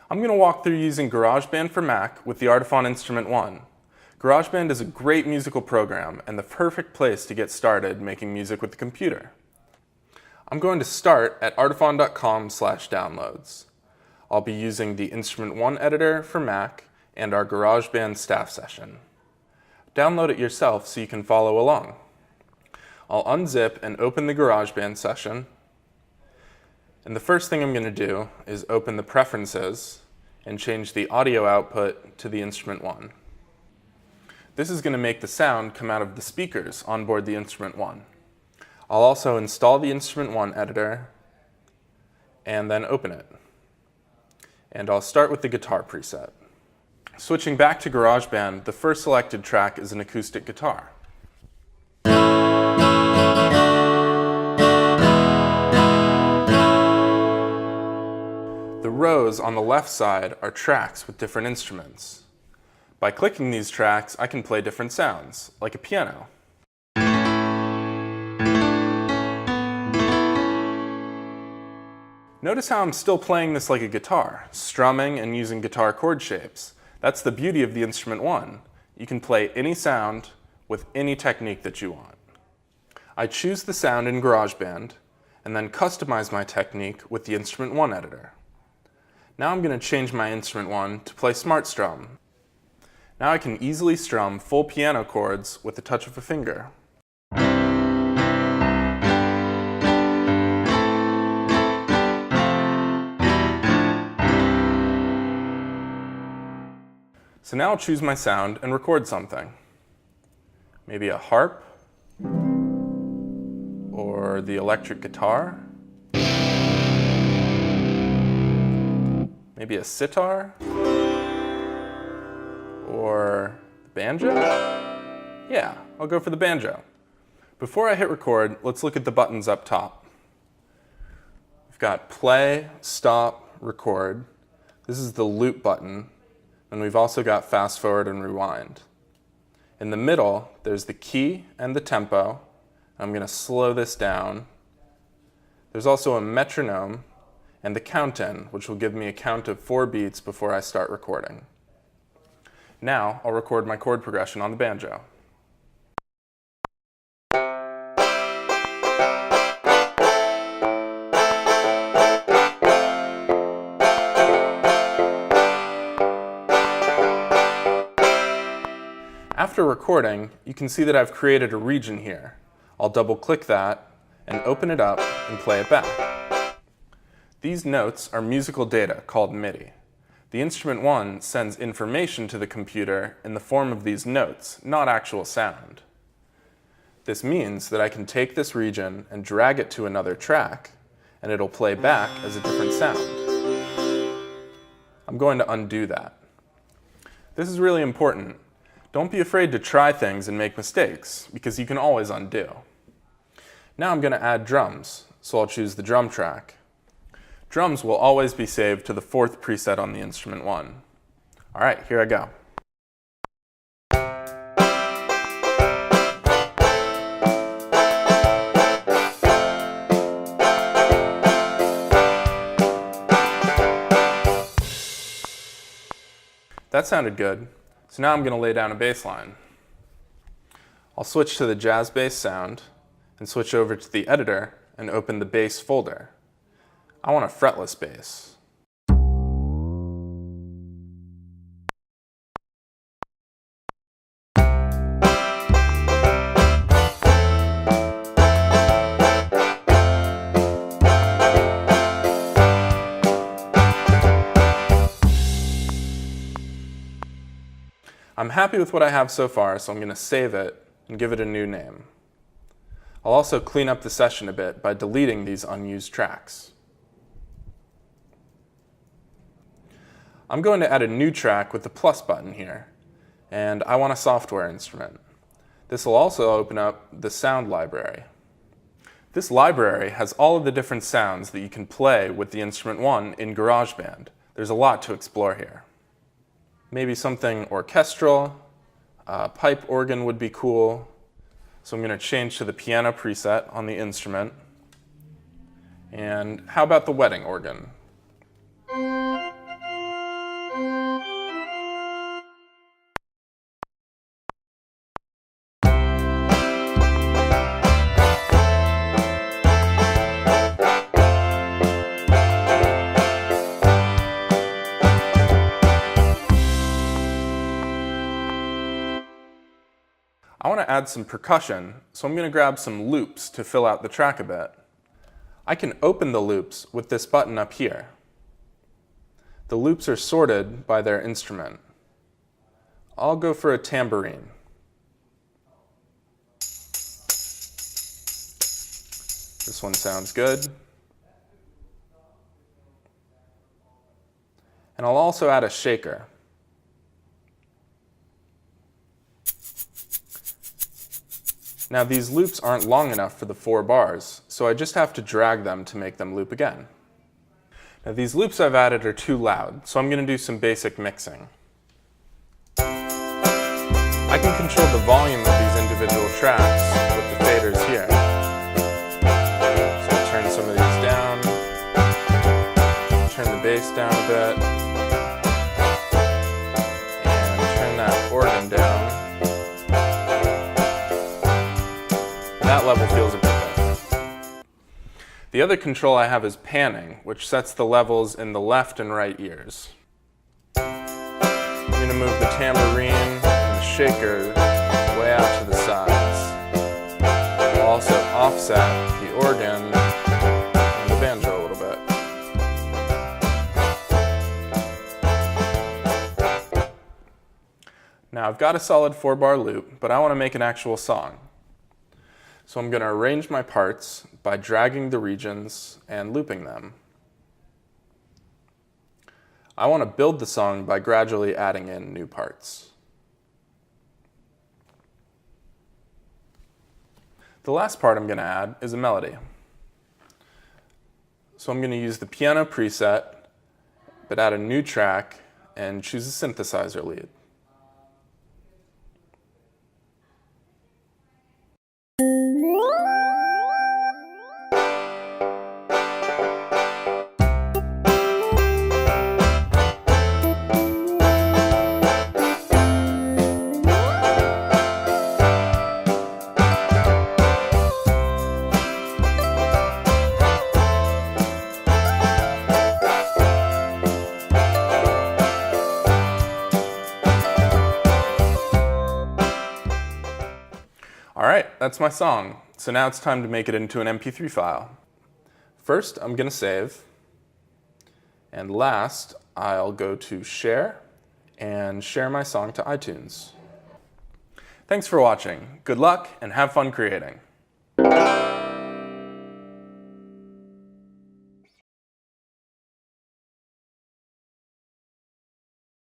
I'm going to walk through using GarageBand for Mac with the Artiphon Instrument 1. GarageBand is a great musical program and the perfect place to get started making music with the computer. I'm going to start at artiphon.com/downloads. I'll be using the Instrument 1 editor for Mac and our GarageBand staff session. Download it yourself so you can follow along. I'll unzip and open the GarageBand session. And the first thing I'm going to do is open the preferences and change the audio output to the Instrument 1. This is going to make the sound come out of the speakers on board the Instrument 1. I'll also install the Instrument 1 editor and then open it. And I'll start with the guitar preset. Switching back to GarageBand, the first selected track is an acoustic guitar. The rows on the left side are tracks with different instruments. By clicking these tracks, I can play different sounds, like a piano. Notice how I'm still playing this like a guitar, strumming and using guitar chord shapes. That's the beauty of the Instrument 1. You can play any sound with any technique that you want. I choose the sound in GarageBand and then customize my technique with the Instrument 1 editor. Now I'm going to change my Instrument 1 to play Smart Strum. Now I can easily strum full piano chords with the touch of a finger. So now I'll choose my sound and record something. Maybe a harp, or the electric guitar, maybe a sitar, or the banjo? Yeah, I'll go for the banjo. Before I hit record, let's look at the buttons up top. We've got play, stop, record. This is the loop button. And we've also got fast forward and rewind. In the middle, there's the key and the tempo. I'm going to slow this down. There's also a metronome and the count-in, which will give me a count of 4 beats before I start recording. Now, I'll record my chord progression on the banjo. After recording, you can see that I've created a region here. I'll double-click that and open it up and play it back. These notes are musical data called MIDI. The Instrument 1 sends information to the computer in the form of these notes, not actual sound. This means that I can take this region and drag it to another track, and it'll play back as a different sound. I'm going to undo that. This is really important. Don't be afraid to try things and make mistakes, because you can always undo. Now I'm going to add drums, so I'll choose the drum track. Drums will always be saved to the 4th preset on the Instrument 1. All right, here I go. That sounded good. So now I'm going to lay down a bass line. I'll switch to the jazz bass sound and switch over to the editor and open the bass folder. I want a fretless bass. I'm happy with what I have so far, so I'm going to save it and give it a new name. I'll also clean up the session a bit by deleting these unused tracks. I'm going to add a new track with the plus button here, and I want a software instrument. This will also open up the sound library. This library has all of the different sounds that you can play with the Instrument 1 in GarageBand. There's a lot to explore here. Maybe something orchestral, pipe organ would be cool. So I'm going to change to the piano preset on the instrument. And how about the wedding organ? I want to add some percussion, so I'm going to grab some loops to fill out the track a bit. I can open the loops with this button up here. The loops are sorted by their instrument. I'll go for a tambourine. This one sounds good. And I'll also add a shaker. Now these loops aren't long enough for the 4 bars, so I just have to drag them to make them loop again. Now these loops I've added are too loud, so I'm going to do some basic mixing. I can control the volume of these individual tracks with the faders here. So I'll turn some of these down, turn the bass down a bit, and turn that organ down. That level feels a bit better. The other control I have is panning, which sets the levels in the left and right ears. I'm going to move the tambourine and the shaker way out to the sides. I'll also offset the organ and the banjo a little bit. Now I've got a solid 4-bar loop, but I want to make an actual song. So I'm going to arrange my parts by dragging the regions and looping them. I want to build the song by gradually adding in new parts. The last part I'm going to add is a melody. So I'm going to use the piano preset, but add a new track and choose a synthesizer lead. Alright, that's my song. So now it's time to make it into an MP3 file. First, I'm going to save. And last, I'll go to Share and share my song to iTunes. Thanks for watching. Good luck and have fun creating.